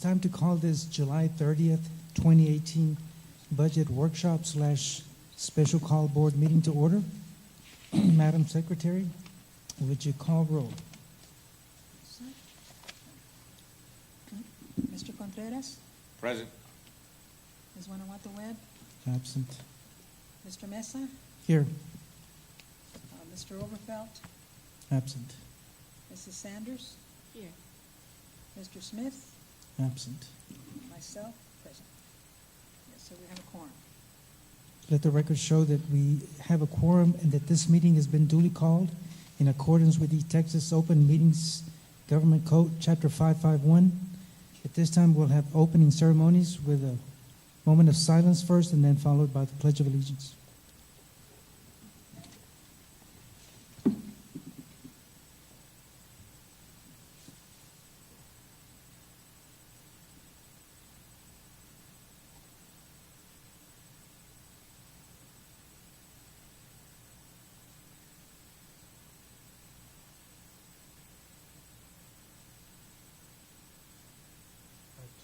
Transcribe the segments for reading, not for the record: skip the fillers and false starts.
time to call this July 30th, 2018 Budget Workshop / Special Call Board meeting to order. Madam Secretary, would you call roll? Mr. Contreras? Present. Ms. Guanajuato-Webb? Absent. Mr. Mesa? Here. Mr. Overfelt? Absent. Mrs. Sanders? Here. Mr. Smith? Absent. Myself? Present. Yes, so we have a quorum. Let the record show that we have a quorum and that this meeting has been duly called in accordance with the Texas Open Meetings Government Code, Chapter 551. At this time, we'll have opening ceremonies with a moment of silence first and then followed by the Pledge of Allegiance.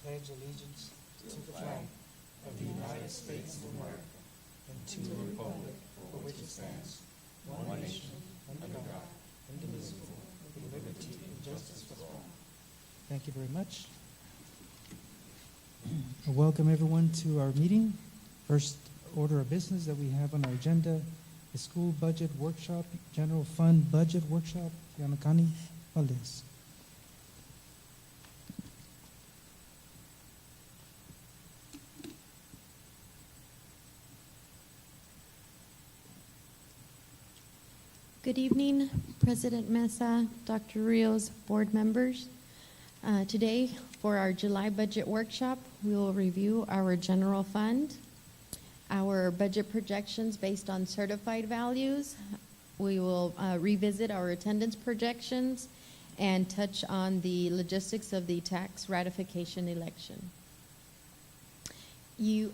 Pledge allegiance to the flag of the United States of America and to the republic for which it stands, one nation, under God, indivisible, with liberty and justice for all. Thank you very much. Welcome everyone to our meeting. First order of business that we have on our agenda is School Budget Workshop, General Fund Budget Workshop. Yanakani Valdez. Good evening, President Mesa, Dr. Rios, board members. Today, for our July budget workshop, we will review our general fund, our budget projections based on certified values. We will revisit our attendance projections and touch on the logistics of the tax ratification election.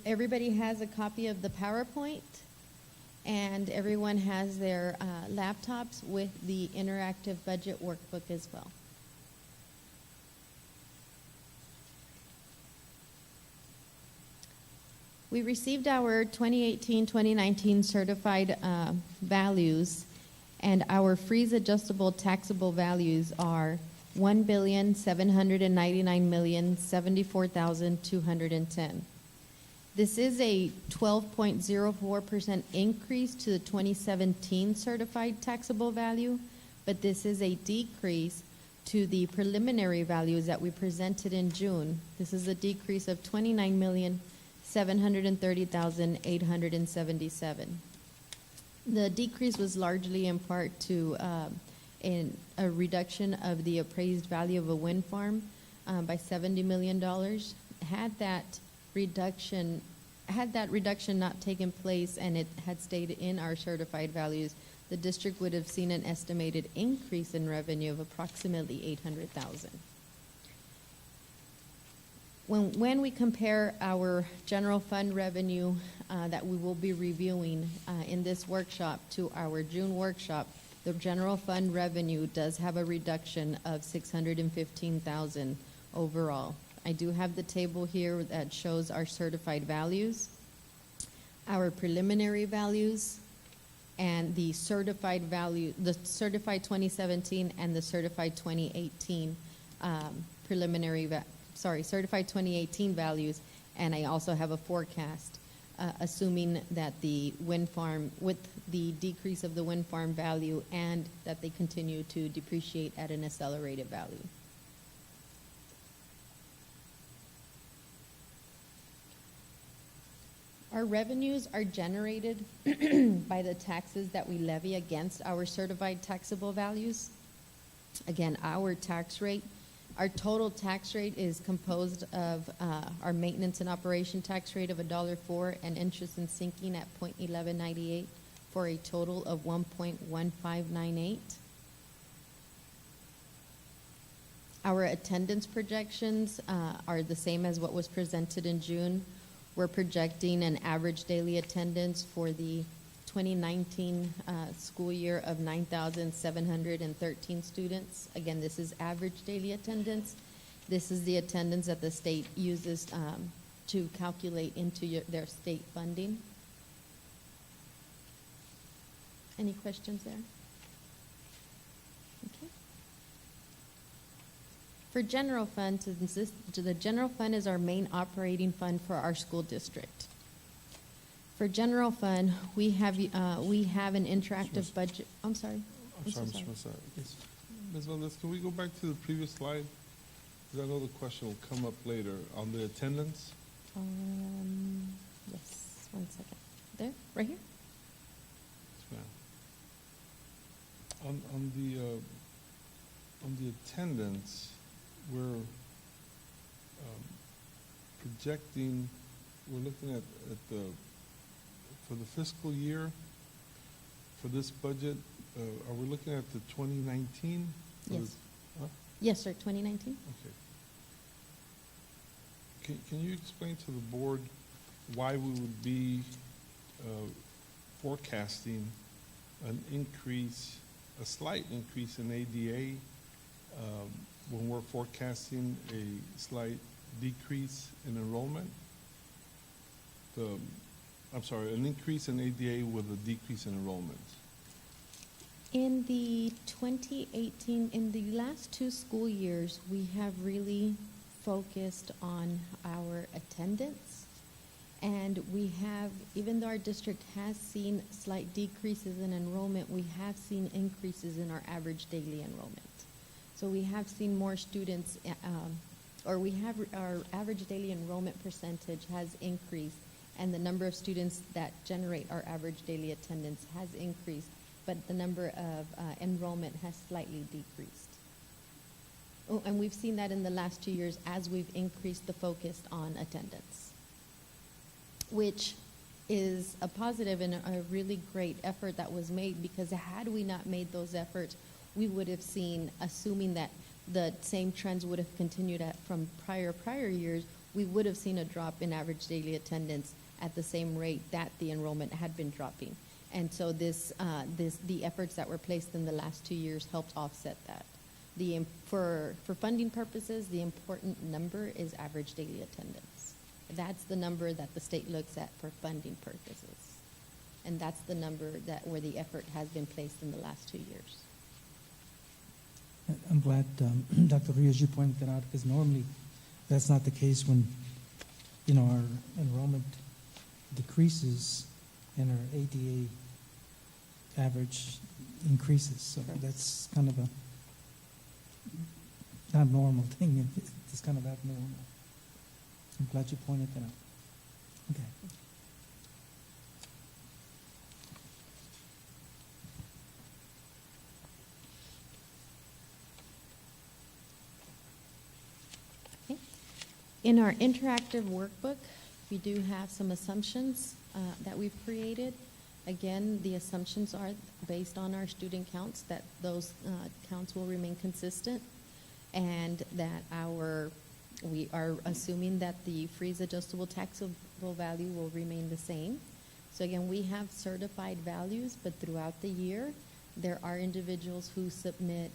Everybody has a copy of the PowerPoint. And everyone has their laptops with the interactive budget workbook as well. We received our 2018-2019 certified values, and our freeze adjustable taxable values are $1,799,074,210. This is a 12.04% increase to the 2017 certified taxable value, but this is a decrease to the preliminary values that we presented in June. This is a decrease of $29,730,877. The decrease was largely in part to a reduction of the appraised value of a wind farm by $70 million. Had that reduction not taken place and it had stayed in our certified values, the district would have seen an estimated increase in revenue of approximately $800,000. When we compare our general fund revenue that we will be reviewing in this workshop to our June workshop, the general fund revenue does have a reduction of $615,000 overall. I do have the table here that shows our certified values, our preliminary values, and the certified value, the certified 2017 and the certified 2018 certified 2018 values, and I also have a forecast assuming that the wind farm, with the decrease of the wind farm value and that they continue to depreciate at an accelerated value. Our revenues are generated by the taxes that we levy against our certified taxable values. Again, our tax rate, our total tax rate is composed of our maintenance and operation tax rate of $1.04 and interest and sinking at 0.1198 for a total of 1.1598. Our attendance projections are the same as what was presented in June. We're projecting an average daily attendance for the 2019 school year of 9,713 students. Again, this is average daily attendance. This is the attendance that the state uses to calculate into their state funding. Any questions there? Okay. For general fund, the general fund is our main operating fund for our school district. For general fund, we have an interactive budget. I'm sorry. I'm so sorry, Mr. Massa. Ms. Valdez, can we go back to the previous slide? Because I know the question will come up later on the attendance. Yes, 1 second. There, right here? Yes, ma'am. On the attendance, we're projecting, we're looking at the, for the fiscal year, for this budget, are we looking at the 2019? Yes. Huh? Yes, sir, 2019. Okay. Can you explain to the board why we would be forecasting an increase, a slight increase in ADA when we're forecasting a slight decrease in enrollment? I'm sorry, an increase in ADA with a decrease in enrollments. In the 2018, in the last 2 school years, we have really focused on our attendance. And we have, even though our district has seen slight decreases in enrollment, we have seen increases in our average daily enrollment. So we have seen more students, or we have our average daily enrollment percentage has increased, and the number of students that generate our average daily attendance has increased, but the number of enrollment has slightly decreased. Oh, and we've seen that in the last 2 years as we've increased the focus on attendance, which is a positive and a really great effort that was made, because had we not made those efforts, we would have seen, assuming that the same trends would have continued from prior years, we would have seen a drop in average daily attendance at the same rate that the enrollment had been dropping. And so the efforts that were placed in the last 2 years helped offset that. For funding purposes, the important number is average daily attendance. That's the number that the state looks at for funding purposes. And that's the number where the effort has been placed in the last 2 years. I'm glad, Dr. Rios, you pointed that out, because normally that's not the case when, our enrollment decreases and our ADA average increases. So Correct. that's kind of a not normal thing. It's kind of abnormal. I'm glad you pointed that out. Okay. In our interactive workbook, we do have some assumptions that we've created. Again, the assumptions are based on our student counts, that those counts will remain consistent, and that we are assuming that the freeze adjustable taxable value will remain the same. So again, we have certified values, but throughout the year, there are individuals who submit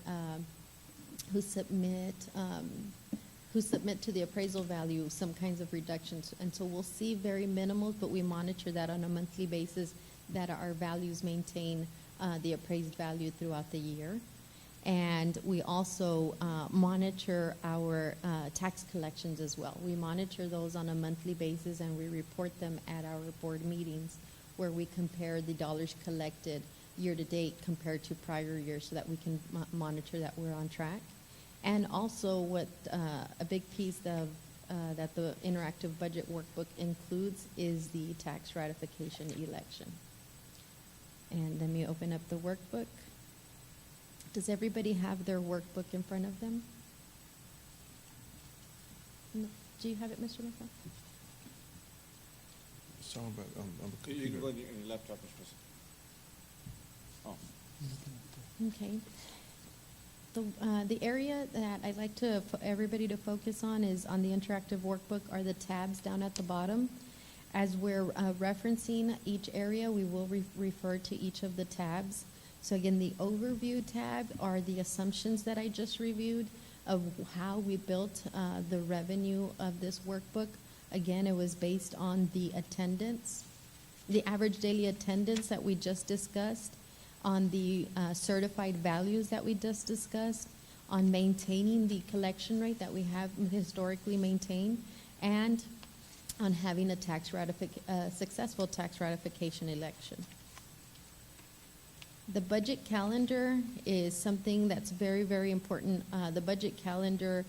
to the appraisal value some kinds of reductions. And so we'll see very minimal, but we monitor that on a monthly basis, that our values maintain the appraised value throughout the year. And we also monitor our tax collections as well. We monitor those on a monthly basis, and we report them at our board meetings, where we compare the dollars collected year to date compared to prior years, so that we can monitor that we're on track. And also, what a big piece of that the interactive budget workbook includes is the tax ratification election. And let me open up the workbook. Does everybody have their workbook in front of them? No. Do you have it, Mr. Mesa? It's talking about on the You can computer. go in your laptop, Mr. President. Oh. Okay. The area that I'd like everybody to focus on is on the interactive workbook are the tabs down at the bottom. As we're referencing each area, we will refer to each of the tabs. So again, the overview tab are the assumptions that I just reviewed. of how we built the revenue of this workbook. Again, it was based on the attendance, the average daily attendance that we just discussed, on the certified values that we just discussed, on maintaining the collection rate that we have historically maintained, and on having a successful tax ratification election. The budget calendar is something that's very, very important. The budget calendar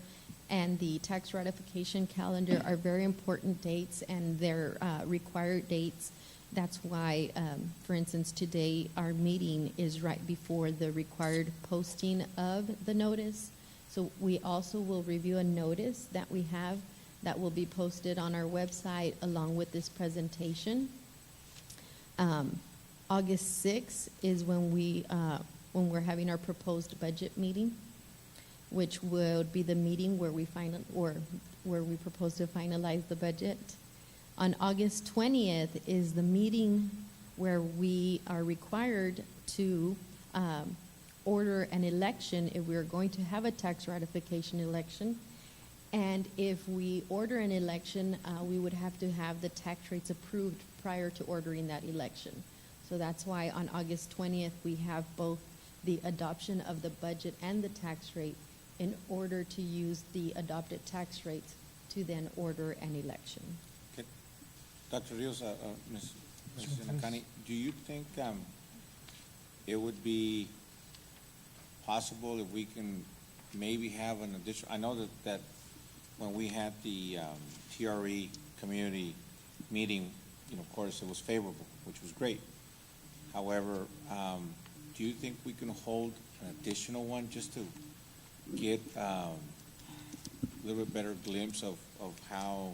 and the tax ratification calendar are very important dates, and they're required dates. That's why, for instance, today our meeting is right before the required posting of the notice. So we also will review a notice that we have that will be posted on our website along with this presentation. August 6th is when we're having our proposed budget meeting, which would be the meeting where we propose to finalize the budget. On August 20th is the meeting where we are required to order an election if we're going to have a tax ratification election. And if we order an election, we would have to have the tax rates approved prior to ordering that election. So that's why on August 20th, we have both the adoption of the budget and the tax rate in order to use the adopted tax rates to then order an election. Okay. Dr. Rios, Ms. Nakani, do you think it would be possible if we can maybe have an additional, I know that when we had the TRE community meeting, of course, it was favorable, which was great. However, do you think we can hold an additional one just to get a little bit better glimpse of how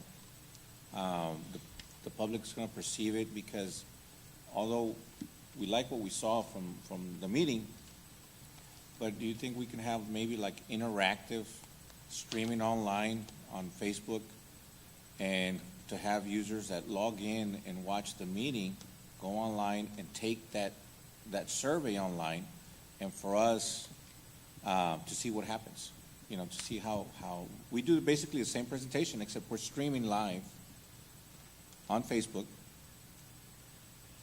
the public's going to perceive it? Because although we like what we saw from the meeting, but do you think we can have maybe like interactive streaming online on Facebook, and to have users that log in and watch the meeting go online and take that survey online, and for us to see what happens, to see how we do basically the same presentation, except we're streaming live on Facebook,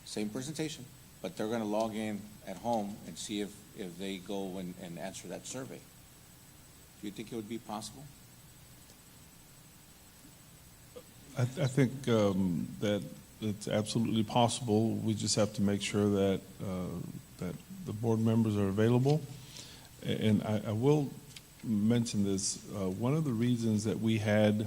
same presentation, but they're going to log in at home and see if they go and answer that survey. Do you think it would be possible? I think that it's absolutely possible. We just have to make sure that that the board members are available. And I will mention this. One of the reasons that we had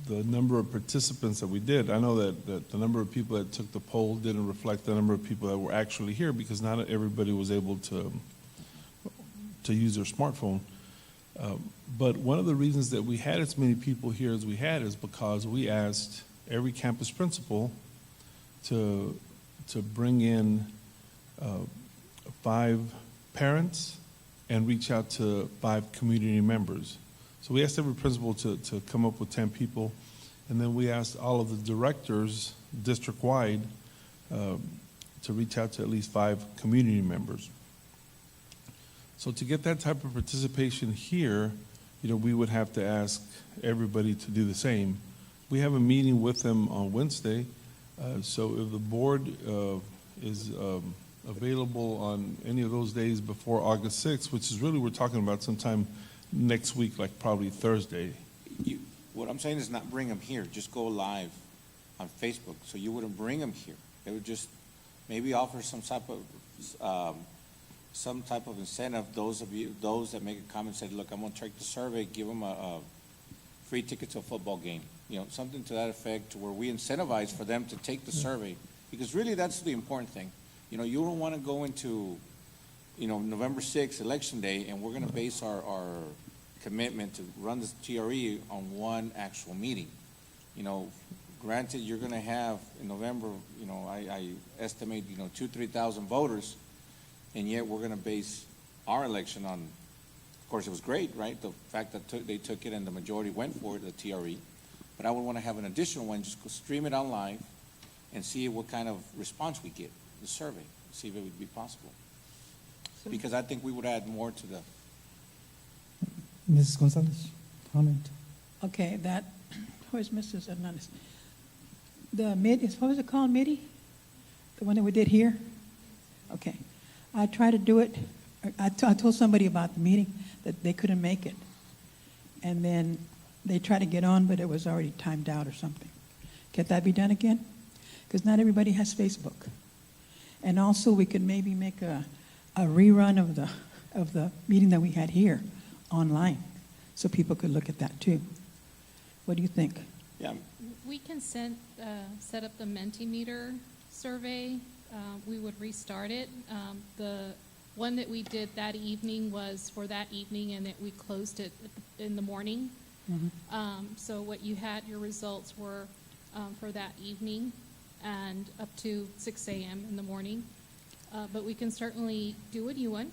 the number of participants that we did, I know that the number of people that took the poll didn't reflect the number of people that were actually here, because not everybody was able to use their smartphone. But one of the reasons that we had as many people here as we had is because we asked every campus principal to bring in 5 parents and reach out to 5 community members. So we asked every principal to come up with 10 people, and then we asked all of the directors district-wide to reach out to at least 5 community members. So to get that type of participation here, we would have to ask everybody to do the same. We have a meeting with them on Wednesday, so if the board is available on any of those days before August 6th, which is really, we're talking about sometime next week, like probably Thursday. What I'm saying is not bring them here, just go live on Facebook. So you wouldn't bring them here. They would just maybe offer some type of incentive. Those that make a comment, said, look, I'm going to check the survey, give them a free ticket to a football game, something to that effect, to where we incentivize for them to take the survey, because really that's the important thing. You don't want to go into November 6th, Election Day, and we're going to base our commitment to run this TRE on one actual meeting. Granted, you're going to have in November, I estimate, 2,000-3,000 voters, and yet we're going to base our election on, of course, it was great, right? The fact that they took it and the majority went for it, the TRE. But I would want to have an additional one, just go stream it on live and see what kind of response we get, the survey, see if it would be possible. Because I think we would add more to Mrs. Gonzalez, comment? Okay, that, where's Mrs. Hernandez? What was it called, MIDI? The one that we did here? Okay. I tried to do it, I told somebody about the meeting that they couldn't make it. And then they tried to get on, but it was already timed out or something. Can that be done again? Because not everybody has Facebook. And also, we could maybe make a rerun of the meeting that we had here online, so people could look at that too. What do you think? Yeah, We can set up the Mentimeter survey. We would restart it. The one that we did that evening was for that evening, and we closed it in the morning. So what you had, your results were for that evening and up to 6 a.m. in the morning. But we can certainly do a new one.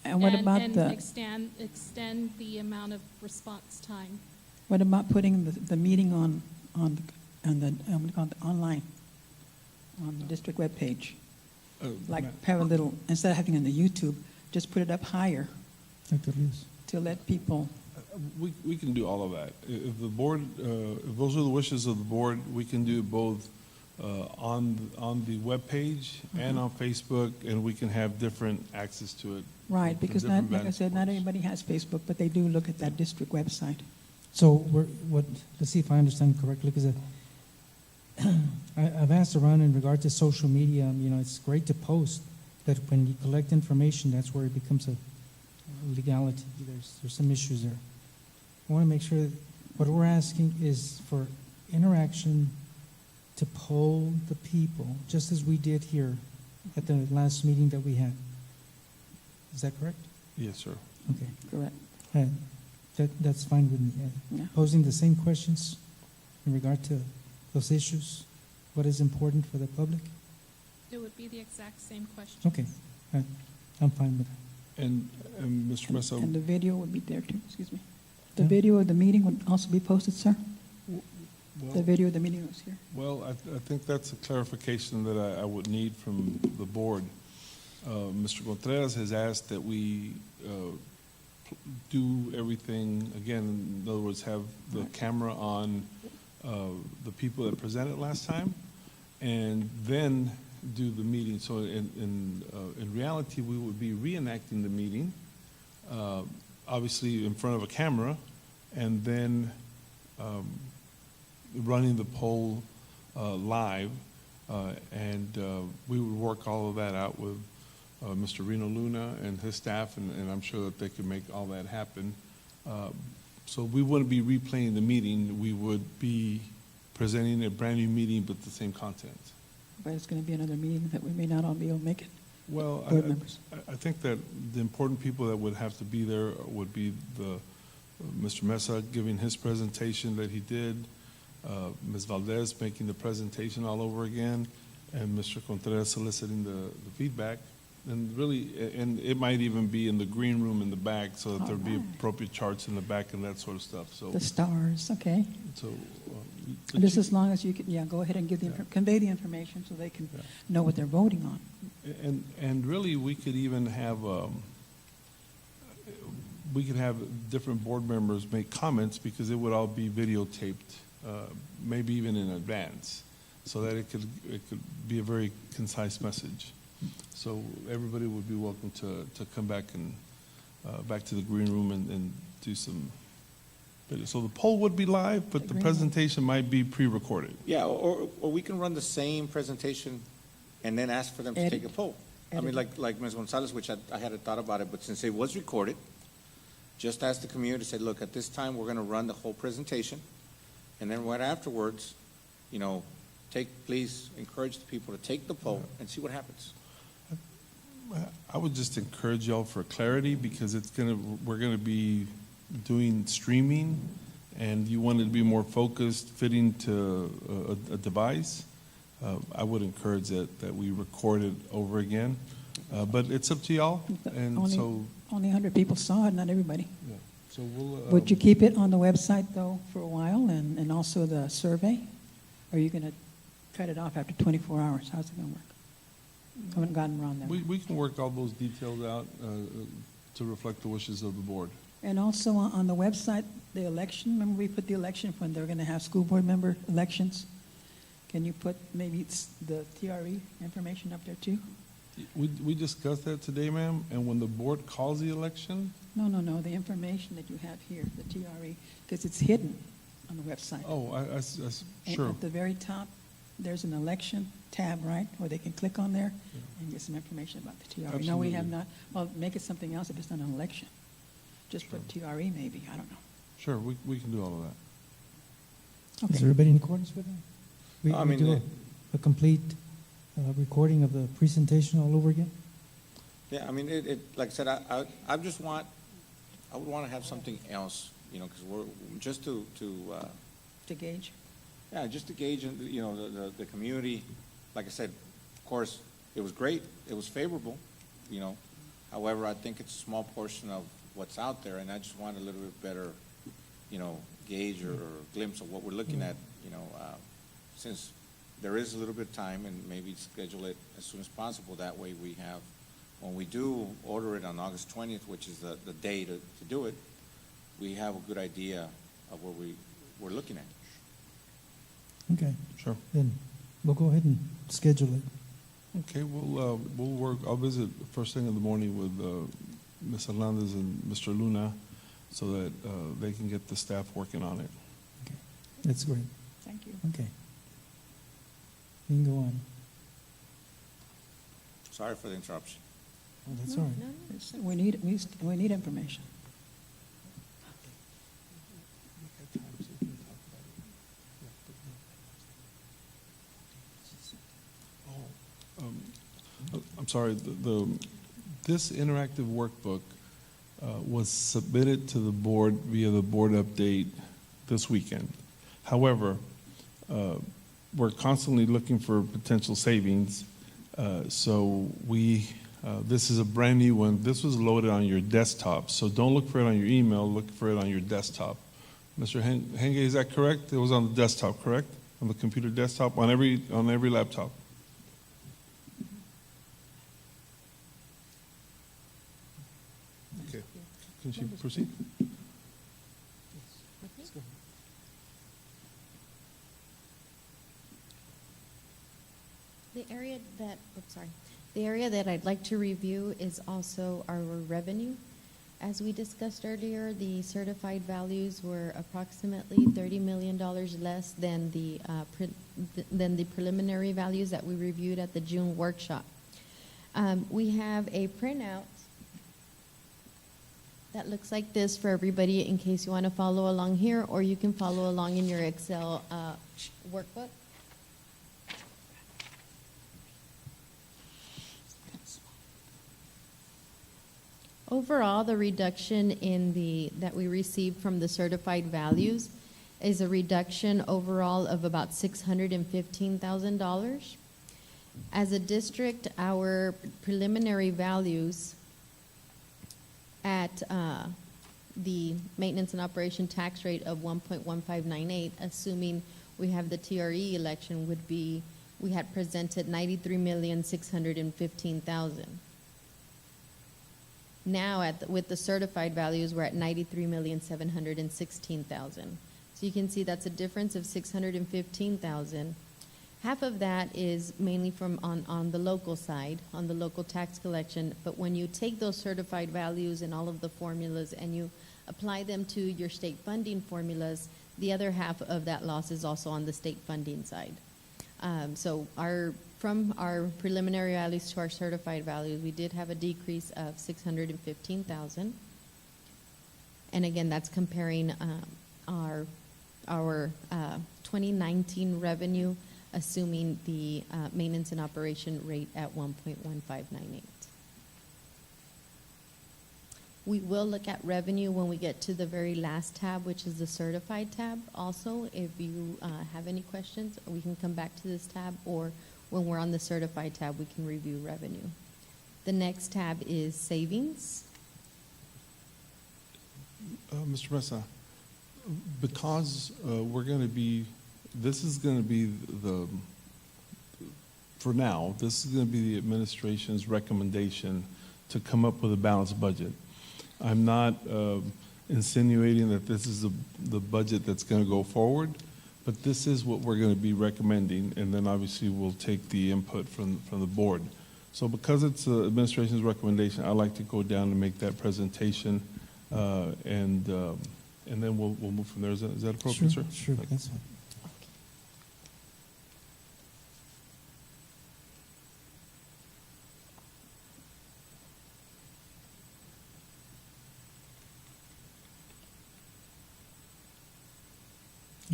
And what about and the, extend the amount of response time. what about putting the meeting on the what do you call it, online, on the district webpage? Like have a little, instead of having it on the YouTube, just put it up higher Dr. Rios. to let people. We can do all of that. If the board, if those are the wishes of the board, we can do both on the webpage and on Facebook, and we can have different access to it. Right, from because different like I vantage said, not points. everybody has Facebook, but they do look at that district website. So let's see if I understand correctly, because I've asked around in regard to social media. It's great to post, but when you collect information, that's where it becomes a legality. There's some issues there. I want to make sure that what we're asking is for interaction to poll the people, just as we did here at the last meeting that we had. Is that correct? Yes, sir. Okay, correct. That's fine with me. Yeah. Posing the same questions in regard to those issues, what is important for the public? It would be the exact same question. Okay, I'm fine with that. And Mr. Mesa, And the video would be there too, excuse me. The Yeah. video of the meeting would also be posted, sir? The well, video of the meeting was here. I think that's a clarification that I would need from the board. Mr. Contreras has asked that we do everything, again, in other words, have the camera on the people that presented last time, and then do the meeting. So in reality, we would be reenacting the meeting, obviously in front of a camera, and then running the poll live, and we would work all of that out with Mr. Reno Luna and his staff, and I'm sure that they could make all that happen. So we wouldn't be replaying the meeting. We would be presenting a brand-new meeting, but the same content. But it's going to be another meeting that we may not all be able to make it. Well, Board members. I think that the important people that would have to be there would be Mr. Mesa giving his presentation that he did, Ms. Valdez making the presentation all over again, and Mr. Contreras soliciting the feedback. And really, and it might even be in the green room in the back, so that there'd be Alright. appropriate charts in the back and that sort of stuff. So, The stars, okay. Just as long as you can, go ahead and give convey the information so they can Yeah. know what they're voting on. And really, we could even have different board members make comments, because it would all be videotaped, maybe even in advance, so that it could be a very concise message. So everybody would be welcome to come back and back to the green room and do some video. So the poll would be live, but The the green room. presentation might be pre-recorded. yeah, or we can run the same presentation and then ask for them to Edit. take a poll. I Edit. mean, like Ms. Gonzalez, which I hadn't thought about it, but since it was recorded, just ask the community, say, look, at this time, we're gonna run the whole presentation, and then right afterwards, please encourage the people to take the poll and see what happens. I would just encourage y'all for clarity, because we're gonna be doing streaming, and you want it to be more focused, fitting to a device. I would encourage that we record it over again, but it's up to y'all, and Only- so, Only 100 people saw it, not everybody. yeah. So we'll. Would you keep it on the website, though, for a while, and also the survey? Or are you going to cut it off after 24 hours? How's it going to work? I haven't gotten around that. We can work all those details out to reflect the wishes of the board. And also on the website, the election, remember we put the election when they're going to have school board member elections? Can you put maybe it's the TRE information up there too? We discussed that today, ma'am, and when the board calls the election, No, the information that you have here, the TRE, because it's hidden on the website. oh, And sure. at the very top, there's an election tab, right, where they can click on there and get some information about the TRE. No, we have Absolutely. not. Well, make it something else if it's not an election. Just put TRE maybe, I don't know. Sure, we can do all of that. Is Okay. everybody in accordance with that? We I mean, do it- a complete recording of the presentation all over again? Yeah, I mean, like I said, I would want to have something else, you know, because we're, just to gauge. yeah, just to gauge, you know, the community. Like I said, of course, it was great, it was favorable, you know. However, I think it's a small portion of what's out there, and I just want a little bit better, you know, gauge or glimpse of what we're looking at, you know, since there is a little bit of time, and maybe schedule it as soon as possible. That way we have, when we do order it on August 20th, which is the day to do it, we have a good idea of what we're looking at. Okay, Sure. then we'll go ahead and schedule it. Okay, we'll work, I'll visit first thing in the morning with Ms. Hernandez and Mr. Luna so that they can get the staff working on it. That's great. Thank you. Okay. You can go on. Sorry for the interruption. Oh, that's all right. No, no. We need information. I'm sorry, this interactive workbook was submitted to the board via the board update this weekend. However, we're constantly looking for potential savings, so this is a brand new one. This was loaded on your desktop, so don't look for it on your email, look for it on your desktop. Mr. Henge, is that correct? It was on the desktop, correct? On the computer desktop, on every laptop? Okay, can she proceed? The area that I'd like to review is also our revenue. As we discussed earlier, the certified values were approximately $30 million less than the preliminary values that we reviewed at the June workshop. We have a printout that looks like this for everybody in case you want to follow along here, or you can follow along in your Excel workbook. Overall, the reduction that we received from the certified values is a reduction overall of about $615,000. As a district, our preliminary values at the maintenance and operation tax rate of 1.1598, assuming we have the TRE election, would be, we had presented $93,615,000. Now, with the certified values, we're at $93,716,000. So you can see that's a difference of $615,000. Half of that is mainly from on the local side, on the local tax collection. But when you take those certified values and all of the formulas and you apply them to your state funding formulas, the other half of that loss is also on the state funding side. So from our preliminary values to our certified values, we did have a decrease of $615,000. And again, that's comparing our 2019 revenue, assuming the maintenance and operation rate at 1.1598. We will look at revenue when we get to the very last tab, which is the certified tab. Also, if you have any questions, we can come back to this tab, or when we're on the certified tab, we can review revenue. The next tab is savings. Mr. Mesa, because we're going to be, this is going to be for now, this is going to be the administration's recommendation to come up with a balanced budget. I'm not insinuating that this is the budget that's going to go forward, but this is what we're going to be recommending, and then obviously we'll take the input from the board. So because it's the administration's recommendation, I'd like to go down and make that presentation, and then we'll move from there. Is that appropriate, sir? Sure, that's fine.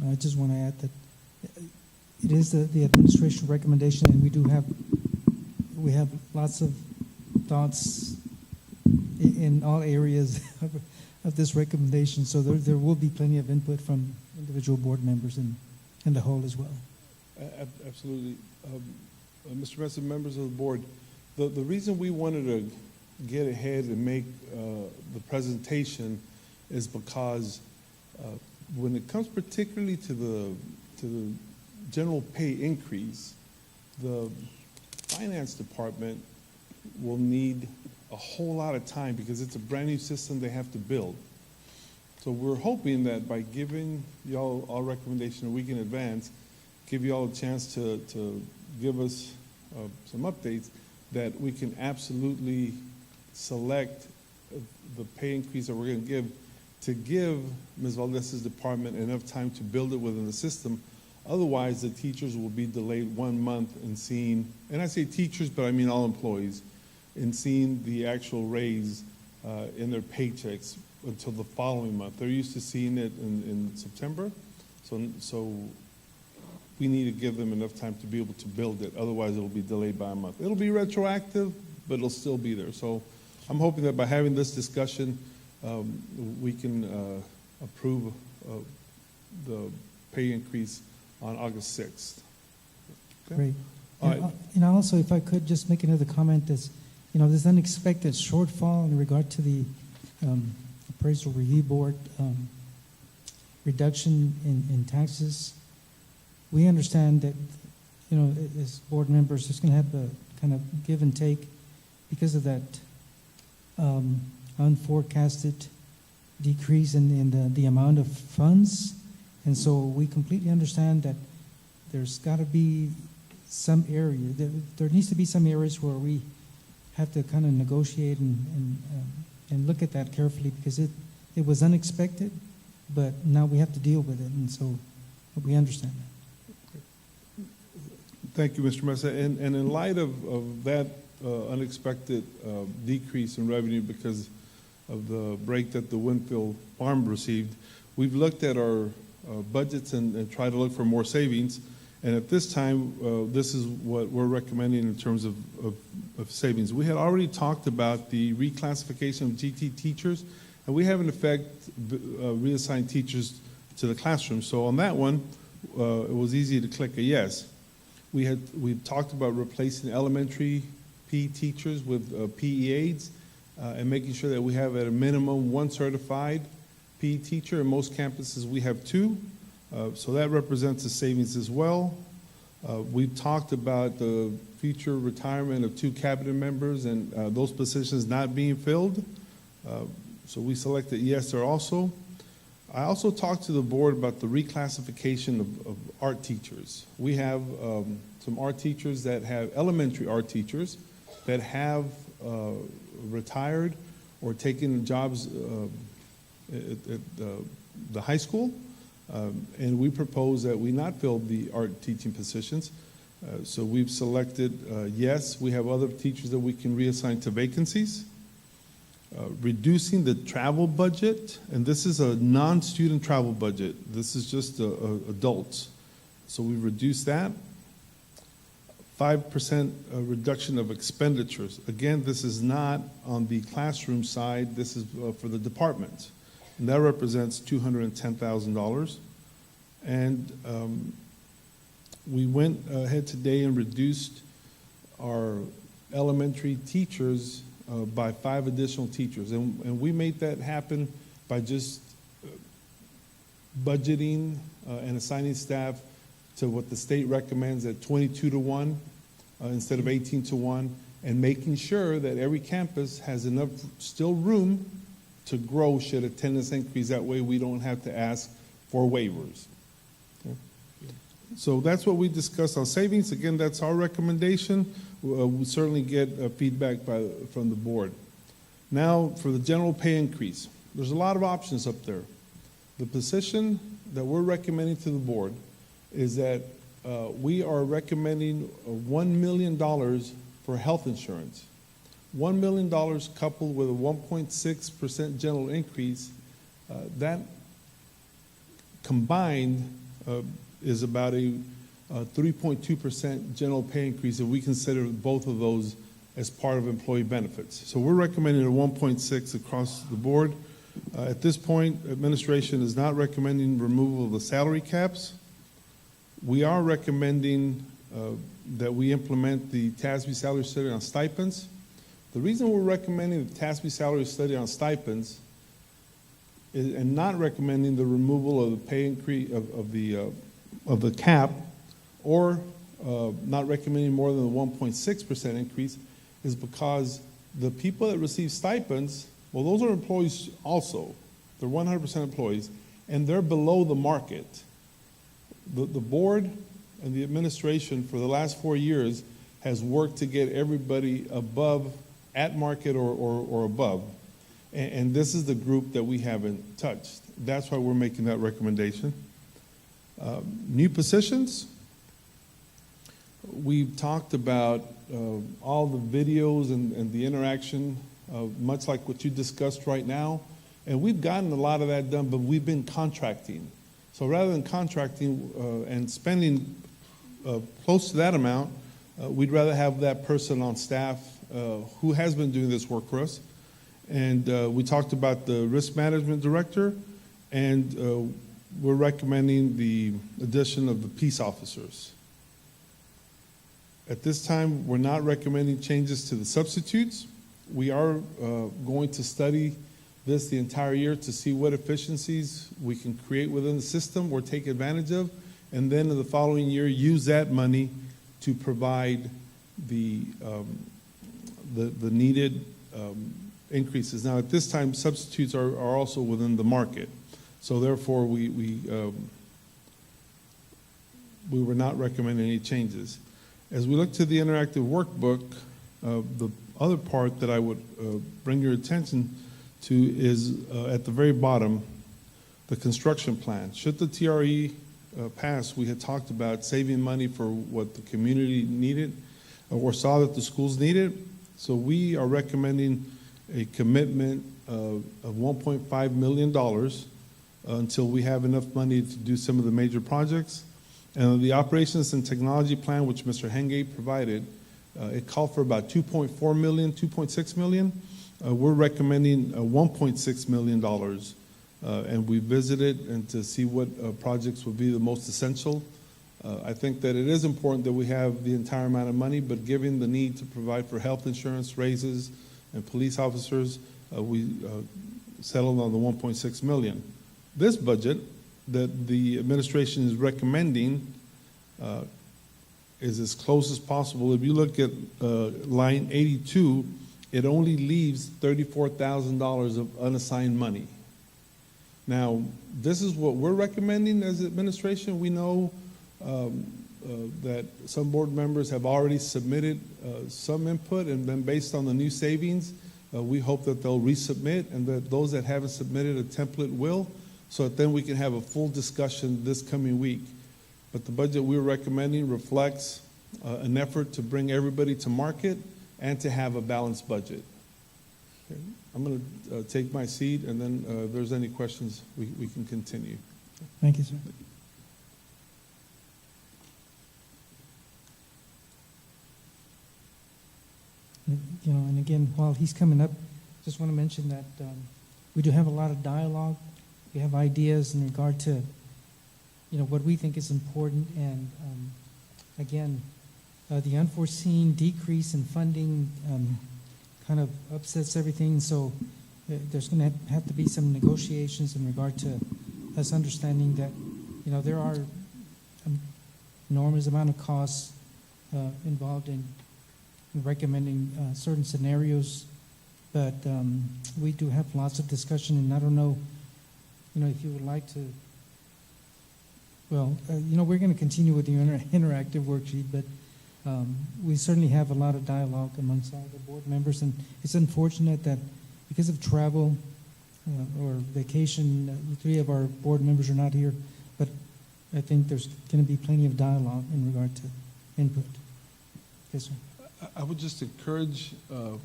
I just want to add that it is the administration recommendation, and we have lots of thoughts in all areas of this recommendation, so there will be plenty of input from individual board members and the whole as well. Absolutely. Mr. President, members of the board, the reason we wanted to get ahead and make the presentation is because when it comes particularly to the general pay increase, the finance department will need a whole lot of time because it's a brand new system they have to build. So we're hoping that by giving y'all our recommendation a week in advance, give y'all a chance to give us some updates, that we can absolutely select the pay increase that we're going to give Ms. Valdez's department enough time to build it within the system. Otherwise, the teachers will be delayed 1 month in seeing, and I say teachers, but I mean all employees, in seeing the actual raise in their paychecks until the following month. They're used to seeing it in September, so we need to give them enough time to be able to build it. Otherwise, it'll be delayed by a month. It'll be retroactive, but it'll still be there. So I'm hoping that by having this discussion, we can approve the pay increase on August 6th. Okay? Great. All right. And also, if I could just make another comment, this unexpected shortfall in regard to the appraisal review board reduction in taxes. We understand that, as board members, it's going to have a kind of give and take because of that unforecasted decrease in the amount of funds. And so we completely understand that there's got to be some area, there needs to be some areas where we have to kind of negotiate and look at that carefully, because it was unexpected, but now we have to deal with it, and so we understand that. Thank you, Mr. Mesa. And in light of that unexpected decrease in revenue because of the break that the Winfield Farm received, we've looked at our budgets and tried to look for more savings. And at this time, this is what we're recommending in terms of savings. We had already talked about the reclassification of GT teachers, and we have in effect reassigned teachers to the classroom. So on that one, it was easy to click a yes. We talked about replacing elementary PE teachers with PE aides and making sure that we have at a minimum 1 certified PE teacher. In most campuses, we have 2. So that represents a savings as well. We've talked about the future retirement of 2 cabinet members and those positions not being filled. So we selected yes there also. I also talked to the board about the reclassification of art teachers. We have some art teachers that have elementary art teachers that have retired or taken jobs at the high school. And we propose that we not fill the art teaching positions. So we've selected yes. We have other teachers that we can reassign to vacancies. Reducing the travel budget, and this is a non-student travel budget. This is just adults. So we reduced that. 5% reduction of expenditures. Again, this is not on the classroom side. This is for the departments. And that represents $210,000. And we went ahead today and reduced our elementary teachers by 5 additional teachers. And we made that happen by just budgeting and assigning staff to what the state recommends at 22-to-1 instead of 18-to-1, and making sure that every campus has enough still room to grow should attendance increase. That way we don't have to ask for waivers. Okay? So that's what we discussed on savings. Again, that's our recommendation. We certainly get feedback from the board. Now for the general pay increase. There's a lot of options up there. The position that we're recommending to the board is that we are recommending $1 million for health insurance. $1 million coupled with a 1.6% general increase, that combined is about a 3.2% general pay increase if we consider both of those as part of employee benefits. So we're recommending a 1.6 across the board. At this point, administration is not recommending removal of the salary caps. We are recommending that we implement the TASB salary study on stipends. The reason we're recommending the TASB salary study on stipends and not recommending the removal of the pay increase of the cap, or not recommending more than a 1.6% increase, is because the people that receive stipends, well, those are employees also. They're 100% employees, and they're below the market. The board and the administration for the last 4 years has worked to get everybody above, at market or above. And this is the group that we haven't touched. That's why we're making that recommendation. New positions. We've talked about all the videos and the interaction, much like what you discussed right now. And we've gotten a lot of that done, but we've been contracting. So rather than contracting and spending close to that amount, we'd rather have that person on staff who has been doing this work for us. And we talked about the risk management director, and we're recommending the addition of the peace officers. At this time, we're not recommending changes to the substitutes. We are going to study this the entire year to see what efficiencies we can create within the system or take advantage of, and then in the following year use that money to provide the needed increases. Now, at this time, substitutes are also within the market, so therefore we were not recommending any changes. As we look to the interactive workbook, the other part that I would bring your attention to is at the very bottom, the construction plan. Should the TRE pass, we had talked about saving money for what the community needed or saw that the schools needed. So we are recommending a commitment of $1.5 million until we have enough money to do some of the major projects. And the operations and technology plan, which Mr. Hengate provided, it called for about $2.4 million, $2.6 million. We're recommending $1.6 million, and we visited and to see what projects would be the most essential. I think that it is important that we have the entire amount of money, but given the need to provide for health insurance raises and police officers, we settled on the $1.6 million. This budget that the administration is recommending is as close as possible. If you look at line 82, it only leaves $34,000 of unassigned money. Now, this is what we're recommending as administration. We know that some board members have already submitted some input, and then based on the new savings, we hope that they'll resubmit, and that those that haven't submitted a template will, so that then we can have a full discussion this coming week. But the budget we're recommending reflects an effort to bring everybody to market and to have a balanced budget. Okay. I'm going to take my seat, and then if there's any questions, we can continue. Thank you, sir. You know, and again, while he's coming up, just want to mention that we do have a lot of dialogue. We have ideas in regard to, you know, what we think is important, and again, the unforeseen decrease in funding kind of upsets everything. So there's going to have to be some negotiations in regard to us understanding that, you know, there are enormous amount of costs involved in recommending certain scenarios But we do have lots of discussion, and I don't know, if you would like to, well, we're going to continue with the interactive worksheet, but we certainly have a lot of dialogue amongst all the board members, and it's unfortunate that because of travel or vacation, 3 of our board members are not here, but I think there's going to be plenty of dialogue in regard to input. Yes, sir. I would just encourage the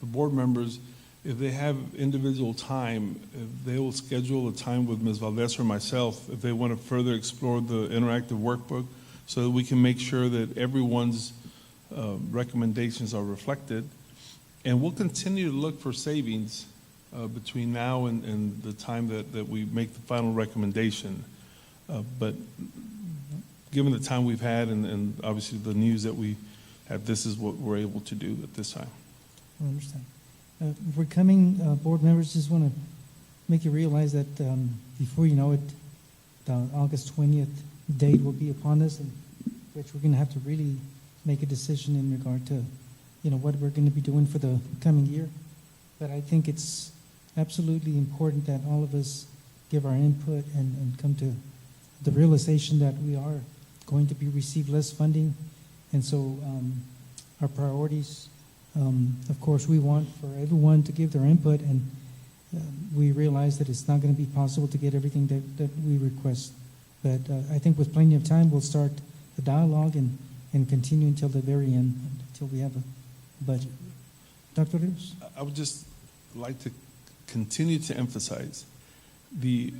board members, if they have individual time, if they will schedule a time with Ms. Valdez or myself, if they want to further explore the interactive workbook, so that we can make sure that everyone's recommendations are reflected. And we'll continue to look for savings between now and the time that we make the final recommendation. But given the time we've had and obviously the news that we have, this is what we're able to do at this time. I understand. For coming board members, just want to make you realize that before you know it, the August 20th date will be upon us, in which we're going to have to really make a decision in regard to, what we're going to be doing for the coming year. But I think it's absolutely important that all of us give our input and come to the realization that we are going to receive less funding. And so our priorities, of course, we want for everyone to give their input, and we realize that it's not going to be possible to get everything that we request. But I think with plenty of time, we'll start the dialogue and continue until the very end, until we have a budget. Dr. Rios? I would just like to continue to emphasize the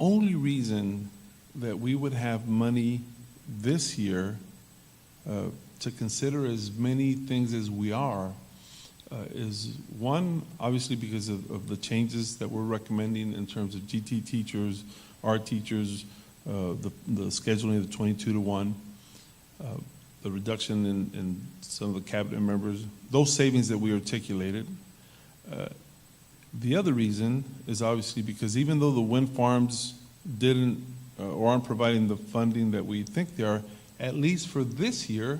only reason that we would have money this year to consider as many things as we are is one, obviously because of the changes that we're recommending in terms of GT teachers, art teachers, the scheduling of the 22-to-1, the reduction in some of the cabinet members, those savings that we articulated. The other reason is obviously because even though the wind farms didn't or aren't providing the funding that we think they are, at least for this year,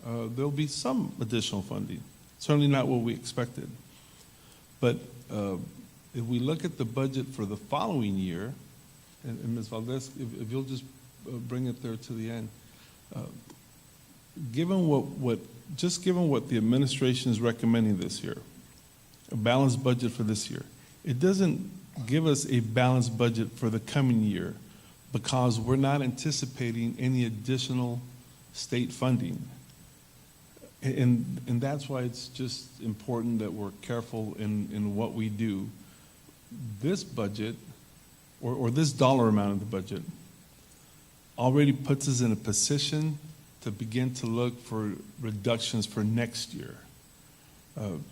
there'll be some additional funding. Certainly not what we expected. But if we look at the budget for the following year, and Ms. Valdez, if you'll just bring it there to the end, given what the administration is recommending this year, a balanced budget for this year, it doesn't give us a balanced budget for the coming year because we're not anticipating any additional state funding. And that's why it's just important that we're careful in what we do. This budget, or this dollar amount of the budget, already puts us in a position to begin to look for reductions for next year.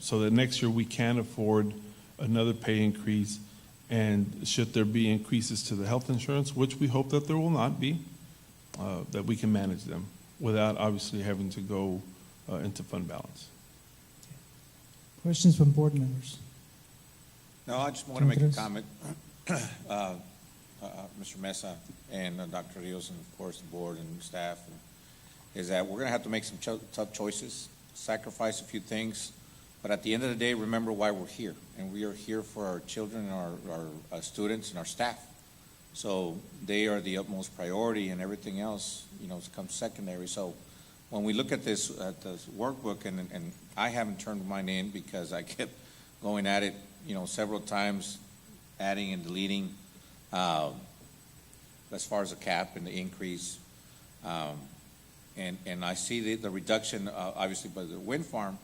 So that next year we can afford another pay increase, and should there be increases to the health insurance, which we hope that there will not be, that we can manage them without obviously having to go into fund balance. Questions from board members? No, I just want to make a comment, Mr. Mesa and Dr. Rios, and of course the board and staff, is that we're going to have to make some tough choices, sacrifice a few things, but at the end of the day, remember why we're here. And we are here for our children, our students, and our staff. So they are the utmost priority, and everything else, comes secondary. So when we look at this workbook, and I haven't turned mine in because I kept going at it, several times, adding and deleting, as far as the cap and the increase, and I see the reduction, obviously, by the wind farm.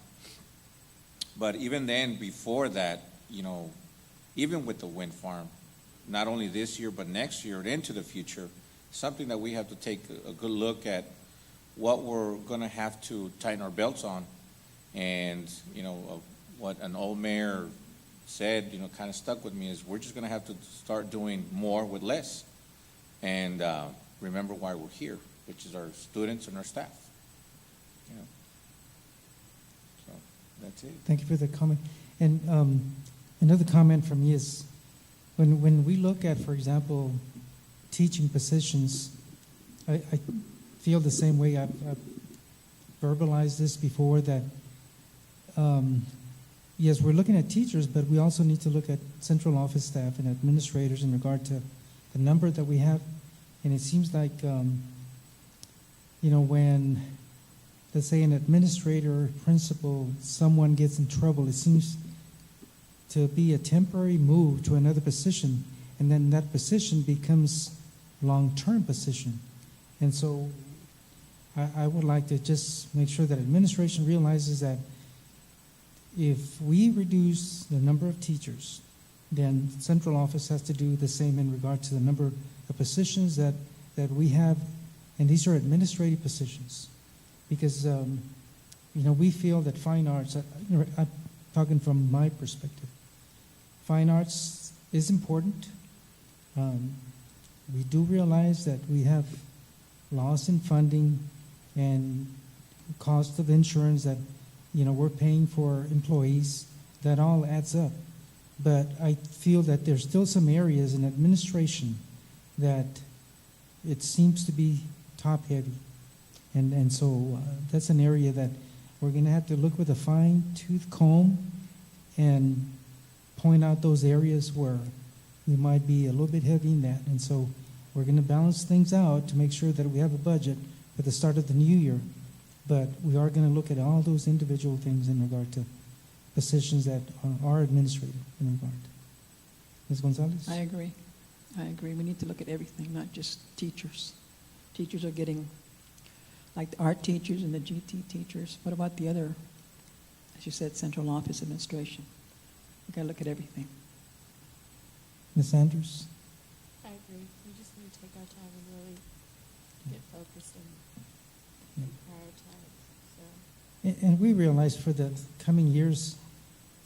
But even then, before that, even with the wind farm, not only this year but next year and into the future, something that we have to take a good look at what we're going to have to tighten our belts on. And, what an old mayor said, kind of stuck with me, is we're just going to have to start doing more with less. And remember why we're here, which is our students and our staff. So that's it. Thank you for the comment. And another comment from me is, when we look at, for example, teaching positions, I feel the same way. I've verbalized this before, that yes, we're looking at teachers, but we also need to look at central office staff and administrators in regard to the number that we have. And it seems like, when, let's say, an administrator, principal, someone gets in trouble, it seems to be a temporary move to another position, and then that position becomes long-term position. And so I would like to just make sure that administration realizes that if we reduce the number of teachers, then central office has to do the same in regard to the number of positions that we have, and these are administrative positions. Because, we feel that fine arts, I'm talking from my perspective, fine arts is important. We do realize that we have loss in funding and cost of insurance that, we're paying for employees. That all adds up. But I feel that there's still some areas in administration that it seems to be top-heavy. And so that's an area that we're going to have to look with a fine-tooth comb and point out those areas where we might be a little bit heavy in that. And so we're going to balance things out to make sure that we have a budget at the start of the new year. But we are going to look at all those individual things in regard to positions that are administrative in regard. Ms. Gonzalez? I agree. We need to look at everything, not just teachers. Teachers are getting, like the art teachers and the GT teachers. What about the other, as you said, central office administration? We got to look at everything. Ms. Sanders? I agree. We just need to take our time and really get focused and prioritize. So. And we realize for the coming years,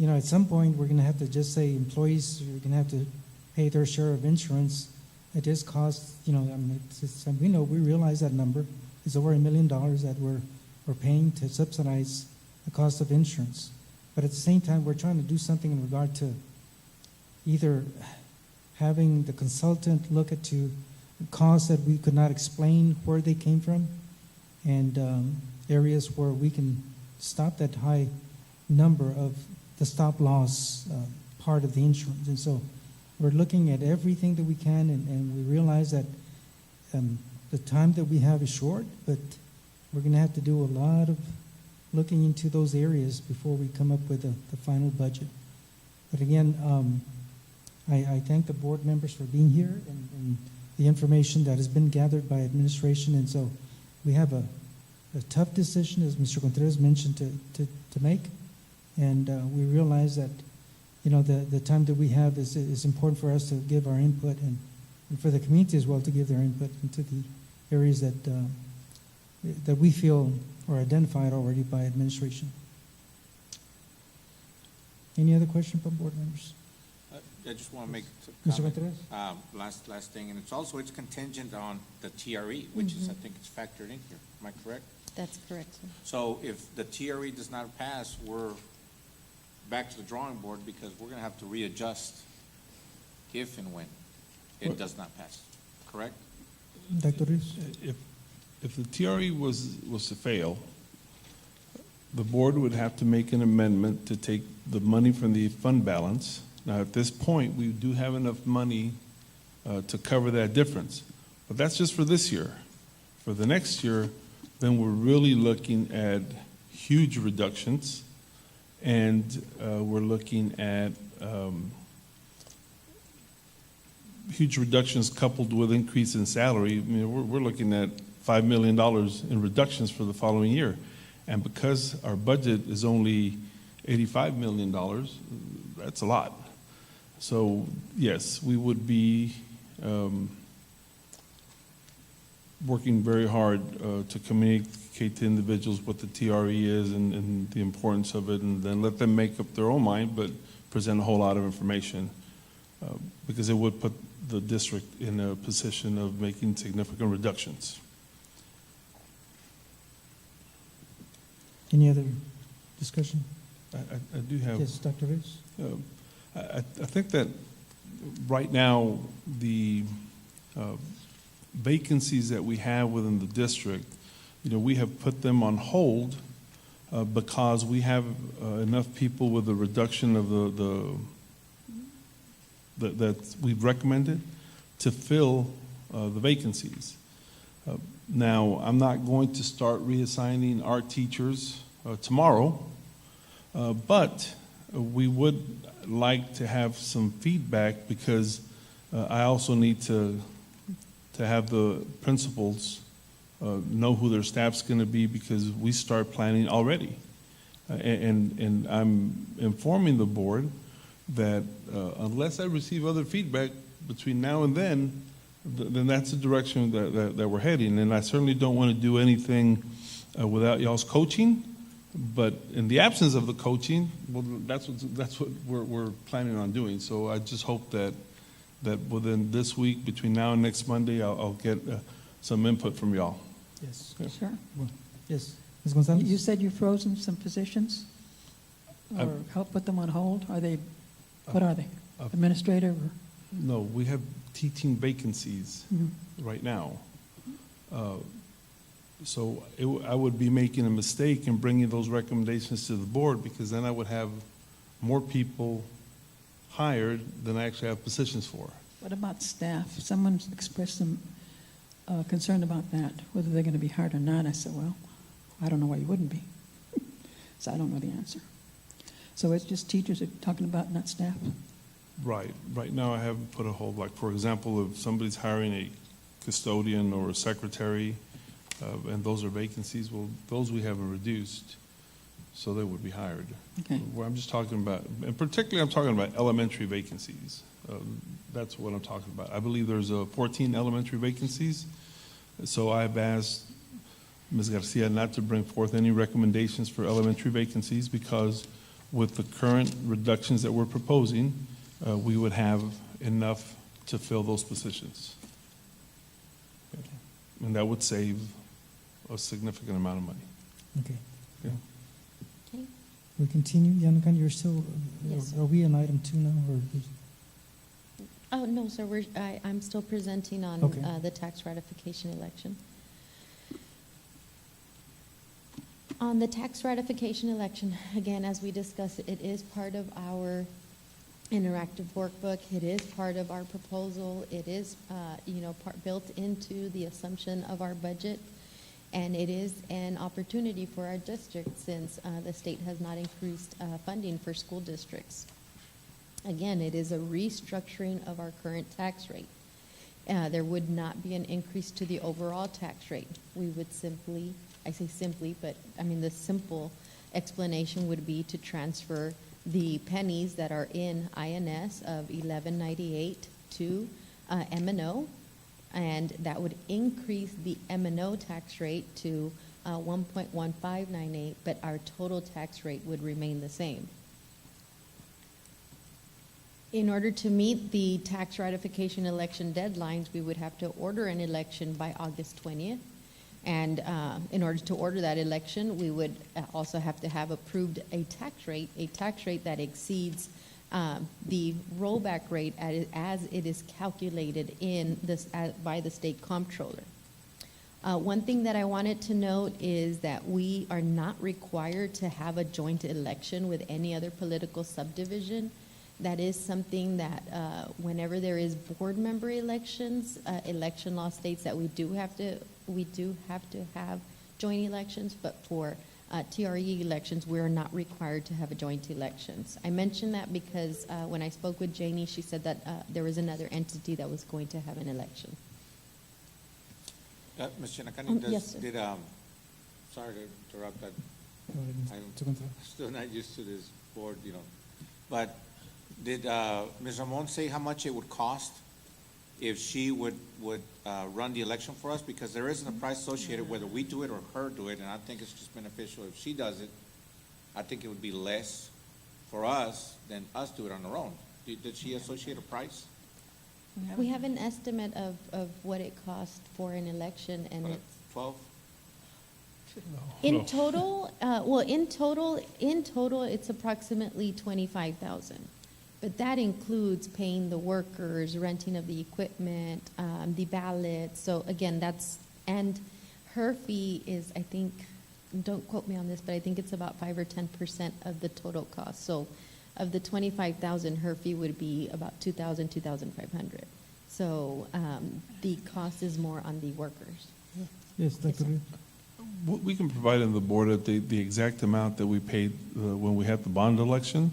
at some point, we're going to have to just say employees are going to have to pay their share of insurance. It is cost, we realize that number is over $1 million that we're paying to subsidize the cost of insurance. But at the same time, we're trying to do something in regard to either having the consultant look at to costs that we could not explain where they came from, and areas where we can stop that high number of the stop loss part of the insurance. And so we're looking at everything that we can, and we realize that the time that we have is short, but we're going to have to do a lot of looking into those areas before we come up with the final budget. But again, I thank the board members for being here and the information that has been gathered by administration. And so we have a tough decision, as Mr. Contreras mentioned, to make. And we realize that, the time that we have is important for us to give our input, and for the community as well to give their input into the areas that we feel are identified already by administration. Any other question from board members? I just want to make Mr. a Contreras? comment. Last thing, and it's contingent on the TRE, which is, I think it's factored in here. Am I correct? That's correct, sir. So if the TRE does not pass, we're back to the drawing board, because we're going to have to readjust if and when it does not pass. Correct? Dr. Rios? If the TRE was to fail, the board would have to make an amendment to take the money from the fund balance. Now, at this point, we do have enough money to cover that difference. But that's just for this year. For the next year, then we're really looking at huge reductions, and we're looking at huge reductions coupled with increase in salary. I mean, we're looking at $5 million in reductions for the following year. And because our budget is only $85 million, that's a lot. So, yes, we would be working very hard to communicate to individuals what the TRE is and the importance of it, and then let them make up their own mind, but present a whole lot of information, because it would put the district in a position of making significant reductions. Any other discussion? I do have. Yes, Dr. Rios? I think that right now, the vacancies that we have within the district, we have put them on hold because we have enough people with the reduction of that we've recommended to fill the vacancies. Now, I'm not going to start reassigning art teachers tomorrow, but we would like to have some feedback because I also need to have the principals know who their staff's going to be because we start planning already. And I'm informing the board that unless I receive other feedback between now and then that's the direction that we're heading. And I certainly don't want to do anything without y'all's coaching. But in the absence of the coaching, well, that's what we're planning on doing. So I just hope that within this week, between now and next Monday, I'll get some input from y'all. Yes. Sure. Yes. Ms. Gonzalez? You said you've frozen some positions? Or I've- help put them on hold? Are they, what are they? Administrative or? No, we have teaching vacancies right now. So I would be making a mistake in bringing those recommendations to the board because then I would have more people hired than I actually have positions for. What about staff? Someone's expressed some concern about that, whether they're going to be hired or not. I said, well, I don't know why you wouldn't be. So I don't know the answer. So it's just teachers are talking about, not staff? Right. Right now I haven't put a hold. Like, for example, if somebody's hiring a custodian or a secretary, and those are vacancies, well, those we haven't reduced, so they would be hired. Okay. Where I'm just talking about, and particularly I'm talking about elementary vacancies. That's what I'm talking about. I believe there's 14 elementary vacancies. So I've asked Ms. Garcia not to bring forth any recommendations for elementary vacancies because with the current reductions that we're proposing, we would have enough to fill those positions. Okay. And that would save a significant amount of money. Okay. Yeah. Okay. We continue. Yanakan, you're still, Yes, sir. are we on item 2 now? Or Oh, no, sir, I'm still presenting on Okay. the tax ratification election. On the tax ratification election, again, as we discussed, it is part of our interactive workbook. It is part of our proposal. It is, built into the assumption of our budget. And it is an opportunity for our district since the state has not increased funding for school districts. Again, it is a restructuring of our current tax rate. There would not be an increase to the overall tax rate. We would simply, I say simply, but I mean the simple explanation would be to transfer the pennies that are in INS of 1198 to M&O, and that would increase the M&O tax rate to 1.1598, but our total tax rate would remain the same. In order to meet the tax ratification election deadlines, we would have to order an election by August 20th. And in order to order that election, we would also have to have approved a tax rate that exceeds the rollback rate as it is calculated in this by the state comptroller. One thing that I wanted to note is that we are not required to have a joint election with any other political subdivision. That is something that whenever there is board member elections, election law states that we do have to have joint elections, but for TRE elections, we are not required to have a joint elections. I mentioned that because when I spoke with Janie, she said that there was another entity that was going to have an election. Ms. Chinacani, yes, sir. Sorry to interrupt that. to I'm still not used to this board, but did Ms. Ramon say how much it would cost if she would run the election for us? Because there isn't a price associated whether we do it or her do it, and I think it's just beneficial if she does it. I think it would be less for us than us do it on our own. Did she associate a price? We have an estimate of what it costs for an election, and it's 12? in total. In total, it's approximately 25,000. But that includes paying the workers, renting of the equipment, the ballots. So again, and her fee is, I think, don't quote me on this, but I think it's about 5 or 10% of the total cost. So of the 25,000, her fee would be about 2,000, 2,500. So the cost is more on the workers. Yes, Dr. Rio. We can provide in the board at the exact amount that we paid when we had the bond election,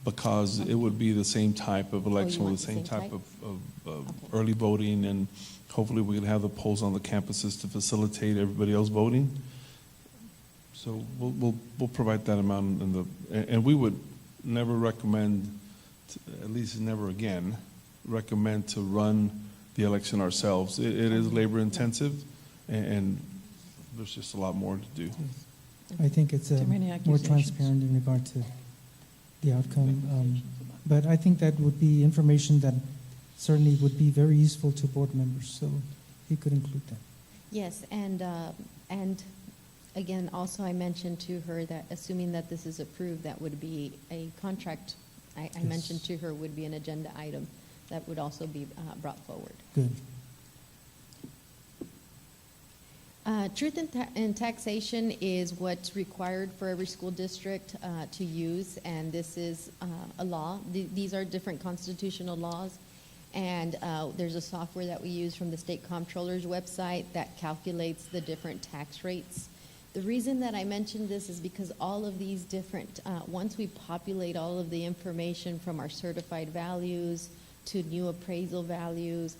because it would be the same type of election with want the the same same type type? of Okay. early voting, and hopefully we can have the polls on the campuses to facilitate everybody else voting. So we'll provide that amount in and we would never recommend, at least never again, recommend to run the election ourselves. It is labor intensive, and there's just a lot more to do. I think it's Too many more accusations. transparent in regard to the outcome. But I think that would be information that certainly would be very useful to board members, so you could include that. Yes, and again, also I mentioned to her that assuming that this is approved, that would be a contract, I Yes. mentioned to her would be an agenda item that would also be brought forward. Good. Truth in taxation is what's required for every school district to use, and this is a law. These are different constitutional laws, and there's a software that we use from the state comptroller's website that calculates the different tax rates. The reason that I mentioned this is because all of these different, once we populate all of the information from our certified values to new appraisal values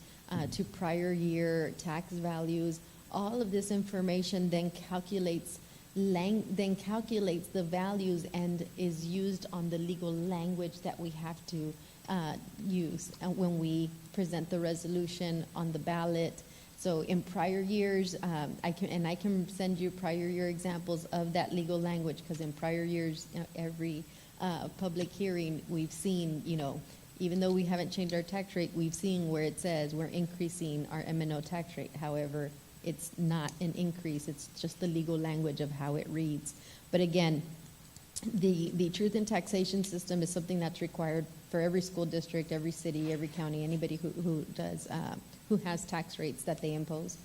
to prior year tax values, all of this information then calculates the values and is used on the legal language that we have to use when we present the resolution on the ballot. So in prior years, I can send you prior year examples of that legal language, because in prior years, every public hearing, we've seen, even though we haven't changed our tax rate, we've seen where it says we're increasing our M&O tax rate. However, it's not an increase, it's just the legal language of how it reads. But again, the truth in taxation system is something that's required for every school district, every city, every county, anybody who has tax rates that they impose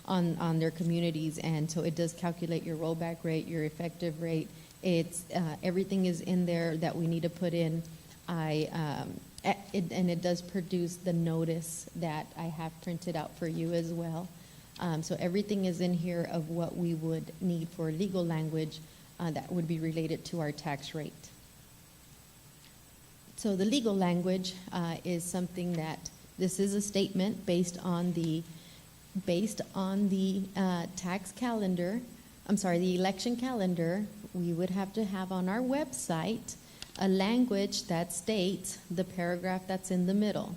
on their communities. And so it does calculate your rollback rate, your effective rate. It's everything is in there that we need to put in. And it does produce the notice that I have printed out for you as well. So everything is in here of what we would need for legal language that would be related to our tax rate. So the legal language is something that this is a statement based on the tax calendar. I'm sorry, the election calendar. We would have to have on our website a language that states the paragraph that's in the middle.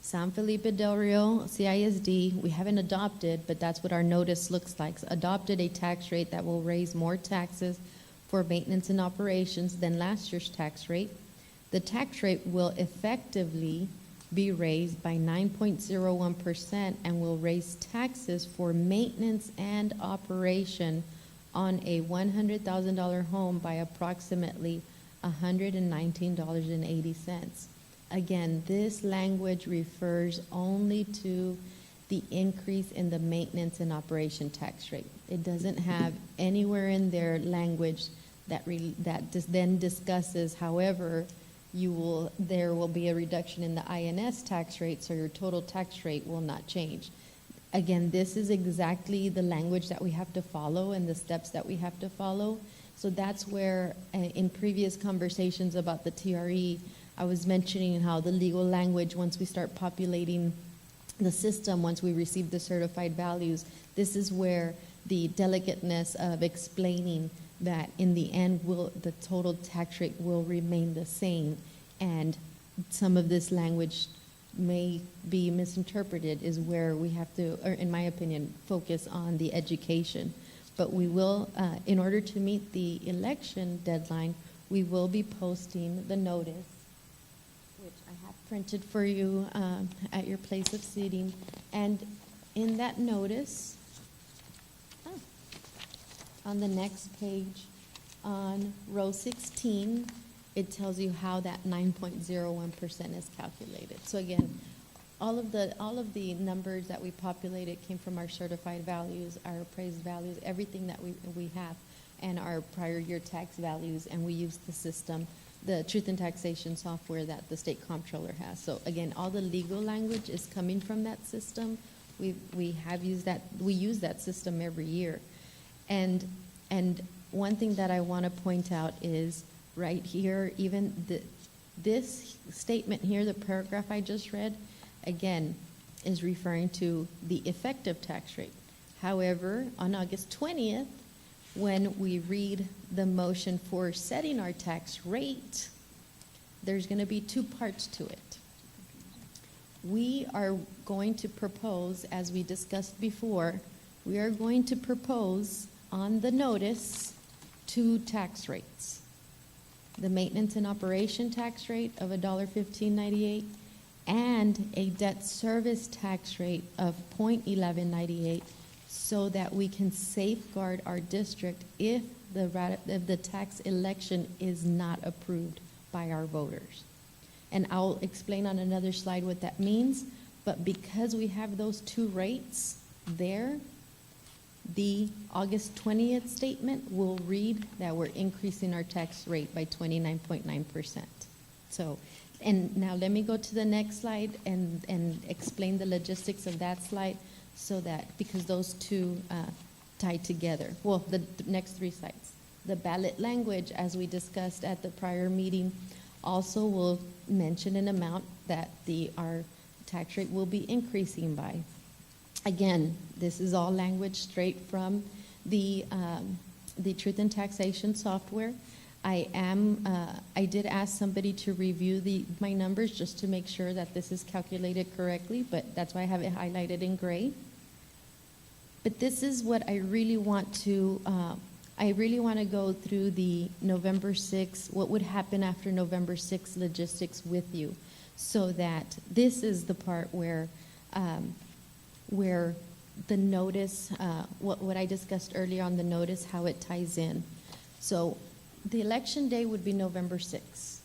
San Felipe Del Rio, CISD, we haven't adopted, but that's what our notice looks like. Adopted a tax rate that will raise more taxes for maintenance and operations than last year's tax rate. The tax rate will effectively be raised by 9.01% and will raise taxes for maintenance and operation on a $100,000 home by approximately $119.80. Again, this language refers only to the increase in the maintenance and operation tax rate. It doesn't have anywhere in their language that then discusses, however, there will be a reduction in the INS tax rate, so your total tax rate will not change. Again, this is exactly the language that we have to follow and the steps that we have to follow. So that's where, in previous conversations about the TRE, I was mentioning how the legal language, once we start populating the system, once we receive the certified values, this is where the delicateness of explaining that in the end the total tax rate will remain the same, and some of this language may be misinterpreted is where we have to, or in my opinion, focus on the education. But we will, in order to meet the election deadline, we will be posting the notice, which I have printed for you at your place of seating. And in that notice, on the next page, on row 16, it tells you how that 9.01% is calculated. So again, all of the numbers that we populated came from our certified values, our appraised values, everything that we have. and our prior year tax values, and we use the system, the truth in taxation software that the state comptroller has. So again, all the legal language is coming from that system. We use that system every year. And one thing that I want to point out is right here, even this statement here, the paragraph I just read, again, is referring to the effective tax rate. However, on August 20th, when we read the motion for setting our tax rate, there's going to be two parts to it. We are going to propose, as we discussed before, we are going to propose on the notice two tax rates. The maintenance and operation tax rate of $1.1598 and a debt service tax rate of $0.1198, so that we can safeguard our district if the tax election is not approved by our voters. And I'll explain on another slide what that means, but because we have those two rates there, the August 20th statement will read that we're increasing our tax rate by 29.9%. So, and now let me go to the next slide and explain the logistics of that slide, so that, because those two tie together. Well, the next three slides. The ballot language, as we discussed at the prior meeting, also will mention an amount that our tax rate will be increasing by. Again, this is all language straight from the Truth in Taxation software. I did ask somebody to review my numbers just to make sure that this is calculated correctly, but that's why I have it highlighted in gray. But this is what I really want to go through the November 6th, what would happen after November 6th logistics with you, so that this is the part where the notice, what I discussed earlier on the notice, how it ties in. So the election day would be November 6th.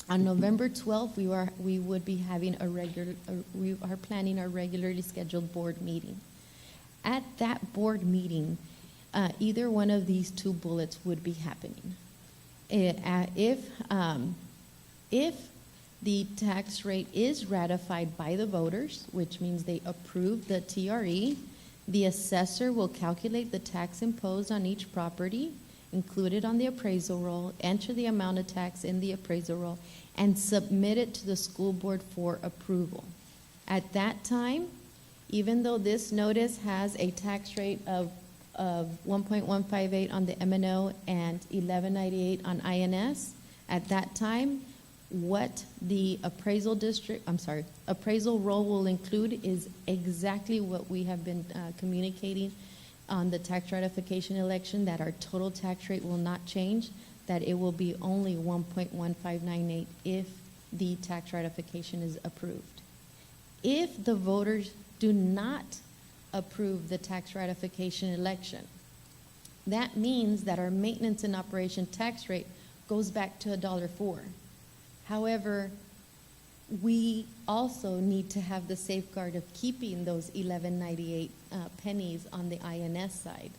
On November 12th, we would be having we are planning our regularly scheduled board meeting. At that board meeting, either one of these two bullets would be happening. If the tax rate is ratified by the voters, which means they approve the TRE, the assessor will calculate the tax imposed on each property, include it on the appraisal roll, enter the amount of tax in the appraisal roll, and submit it to the school board for approval. At that time, even though this notice has a tax rate of 1.158 on the M&O and 1198 on INS, at that time, what the appraisal roll will include is exactly what we have been communicating on the tax ratification election, that our total tax rate will not change, that it will be only 1.1598 if the tax ratification is approved. If the voters do not approve the tax ratification election, that means that our maintenance and operation tax rate goes back to $1.04. However, we also need to have the safeguard of keeping those 1198 pennies on the INS side.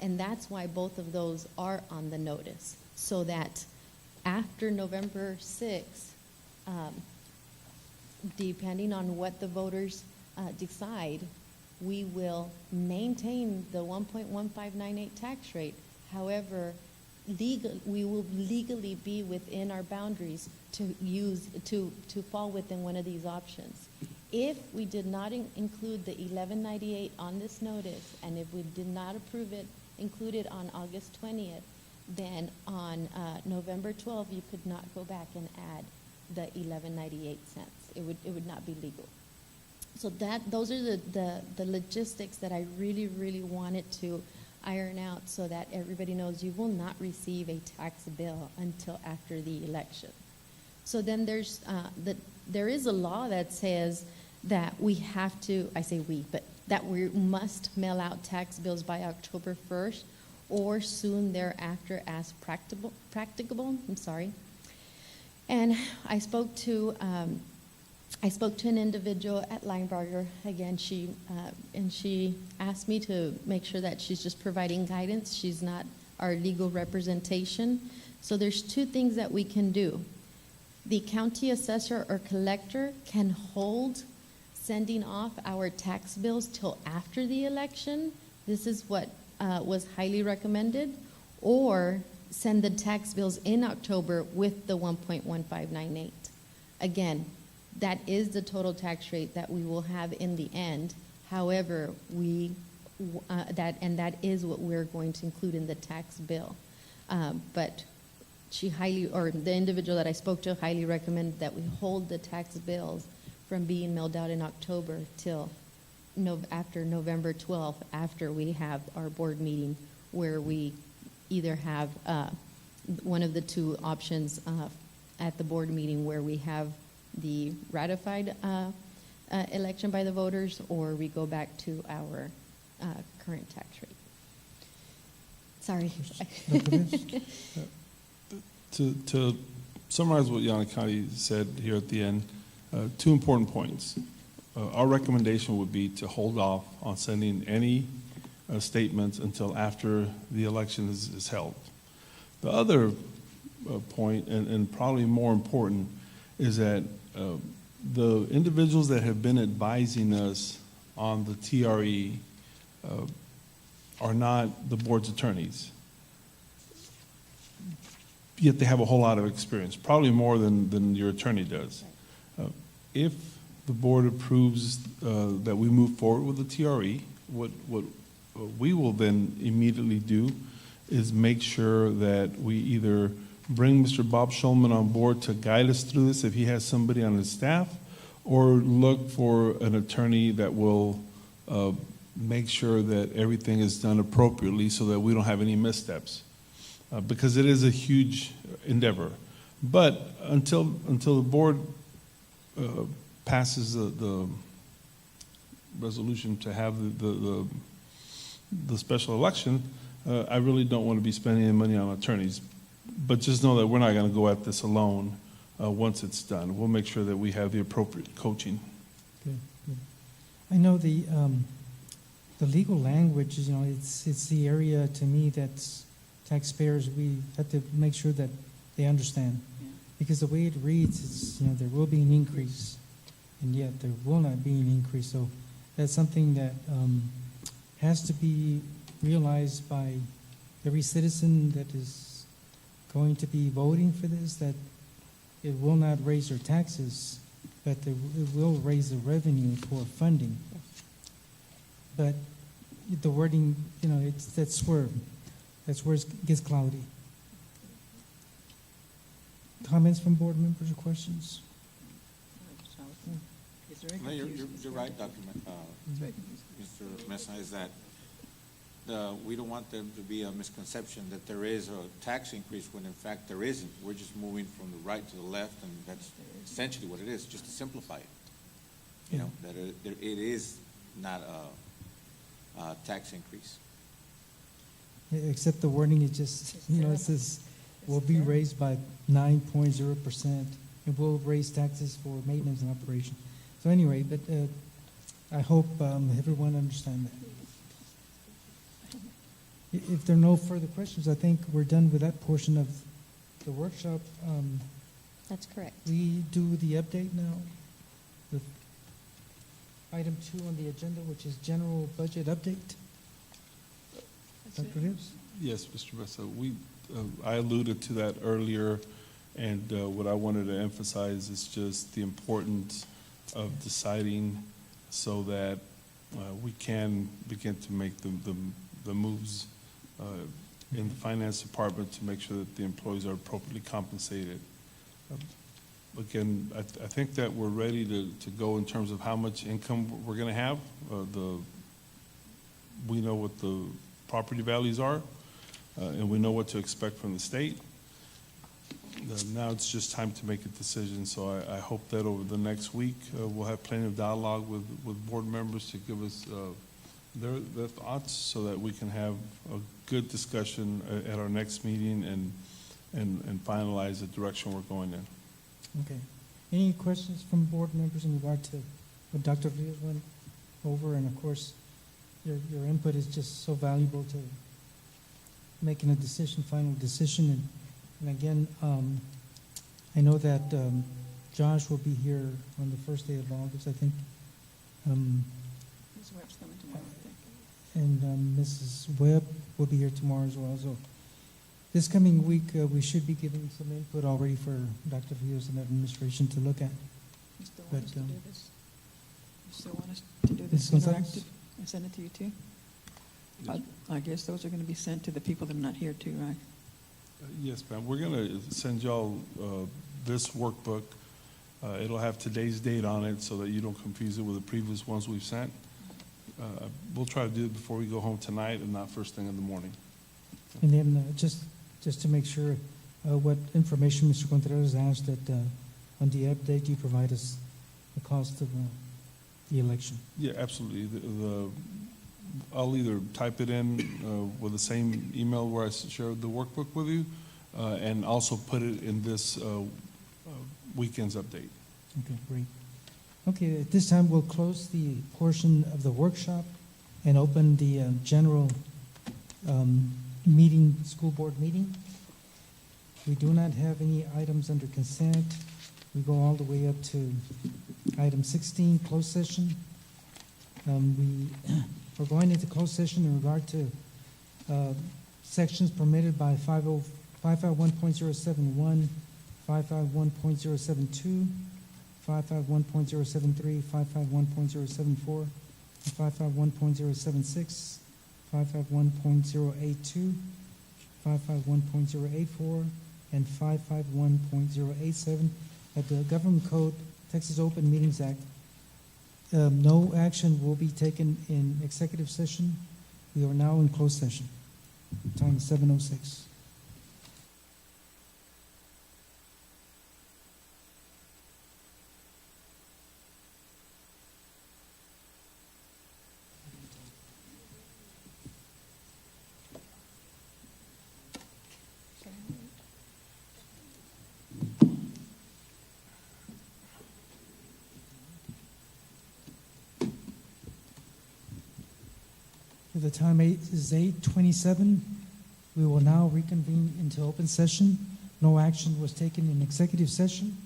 And that's why both of those are on the notice, so that after November 6th, depending on what the voters decide, we will maintain the 1.1598 tax rate. However, we will legally be within our boundaries to fall within one of these options. If we did not include the 1198 on this notice, and if we did not approve it, include it on August 20th, then on November 12th, you could not go back and add the 1198 cents. It would not be legal. So those are the logistics that I really, really wanted to iron out, so that everybody knows you will not receive a tax bill until after the election. So then there is a law that says that we have to, I say we, but that we must mail out tax bills by October 1st or soon thereafter as practicable. And I spoke to an individual at Linebarger. Again, she asked me to make sure that she's just providing guidance. She's not our legal representation. So there's two things that we can do. The county assessor or collector can hold sending off our tax bills till after the election. This is what was highly recommended. Or send the tax bills in October with the 1.1598. Again, that is the total tax rate that we will have in the end. However, that is what we're going to include in the tax bill. But the individual that I spoke to highly recommended that we hold the tax bills from being mailed out in October till after November 12th, after we have our board meeting, where we either have one of the two options at the board meeting, where we have the ratified election by the voters, or we go back to our current tax rate. Sorry. Dr. Rivas? To summarize what Yanakani said here at the end, two important points. Our recommendation would be to hold off on sending any statements until after the election is held. The other point, and probably more important, is that the individuals that have been advising us on the TRE are not the board's attorneys. Yet they have a whole lot of experience, probably more than your attorney does. If the board approves that we move forward with the TRE, what we will then immediately do is make sure that we either bring Mr. Bob Schulman on board to guide us through this if he has somebody on his staff, or look for an attorney that will make sure that everything is done appropriately so that we don't have any missteps. Because it is a huge endeavor. But until the board passes the resolution to have the special election, I really don't want to be spending any money on attorneys. But just know that we're not going to go at this alone once it's done. We'll make sure that we have the appropriate coaching. Good, good. I know the legal language, it's the area to me that's taxpayers, we have to make sure that they understand. Because the way it reads, it's, there will be an increase, and yet there will not be an increase. So that's something that has to be realized by every citizen that is going to be voting for this, that it will not raise their taxes, but it will raise the revenue for funding. But the wording, that's where it gets cloudy. Comments from board members or questions? No, you're right, Dr. Mr. Mesa, is that we don't want there to be a misconception that there is a tax increase when in fact there isn't. We're just moving from the right to the left, and that's essentially what it is, just to simplify it. That it is not a tax increase. Except the wording is just, it says will be raised by 9.0%. It will raise taxes for maintenance and operation. So anyway, but I hope everyone understands that. If there are no further questions, I think we're done with that portion of the workshop. That's correct. We do the update now. The item 2 on the agenda, which is general budget update. Dr. Hibbs? Yes, Mr. Mesa, I alluded to that earlier, and what I wanted to emphasize is just the importance of deciding so that we can begin to make the moves in the finance department to make sure that the employees are appropriately compensated. Again, I think that we're ready to go in terms of how much income we're going to have. We know what the property values are, and we know what to expect from the state. Now it's just time to make a decision, so I hope that over the next week we'll have plenty of dialogue with board members to give us their thoughts so that we can have a good discussion at our next meeting and finalize the direction we're going in. Okay. Any questions from board members in regard to what Dr. Rios went over? And of course, your input is just so valuable to making a decision, final decision. And again, I know that Josh will be here on the first day of August, I think. Ms. Webb's coming tomorrow, I think. And Mrs. Webb will be here tomorrow as well. So this coming week, we should be giving some input already for Dr. Rios and administration to look at. You still want us to But, do this? You still want us to do Ms. this Gonzalez? interactive? I send it to you too? I guess those are going to be sent to the people that are not here too, right? Yes, ma'am. We're going to send y'all this workbook. It'll have today's date on it so that you don't confuse it with the previous ones we've sent. We'll try to do it before we go home tonight and not first thing in the morning. And then just to make sure, what information Mr. Contreras asked that on the update, you provide us the cost of the election. Yeah, absolutely. I'll either type it in with the same email where I shared the workbook with you, and also put it in this weekend's update. Okay, great. Okay, at this time, we'll close the portion of the workshop and open the general meeting, school board meeting. We do not have any items under consent. We go all the way up to item 16, closed session. We're going into closed session in regard to sections permitted by 551.071, 551.072, 551.073, 551.074, 551.076, 551.082, 551.084, and 551.087 of the Government Code, Texas Open Meetings Act. No action will be taken in executive session. We are now in closed session. Time is 7:06. The time is 8:27. We will now reconvene into open session. No action was taken in executive session.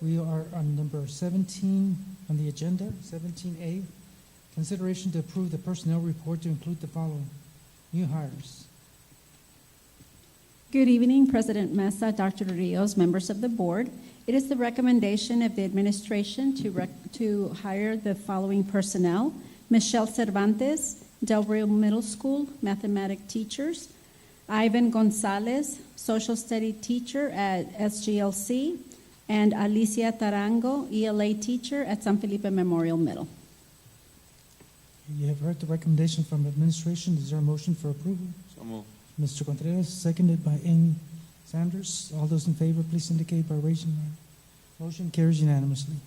We are on number 17 on the agenda, 17A. Consideration to approve the personnel report to include the following: new hires. Good evening, President Mesa, Dr. Rios, members of the board. It is the recommendation of the administration to hire the following personnel: Michelle Cervantes, Del Rio Middle School, mathematics teachers; Ivan Gonzalez, social study teacher at SGLC; and Alicia Tarango, ELA teacher at San Felipe Memorial Middle. You have heard the recommendation from administration. Is there a motion for approval? So move. Mr. Contreras, seconded by Amy Sanders. All those in favor, please indicate by raising your hand. Motion carries unanimously.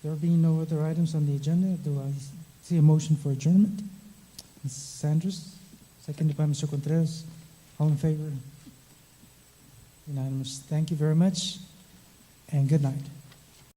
There being no other items on the agenda, do I see a motion for adjournment? Ms. Sanders, seconded by Mr. Contreras. All in favor? Unanimous. Thank you very much, and good night.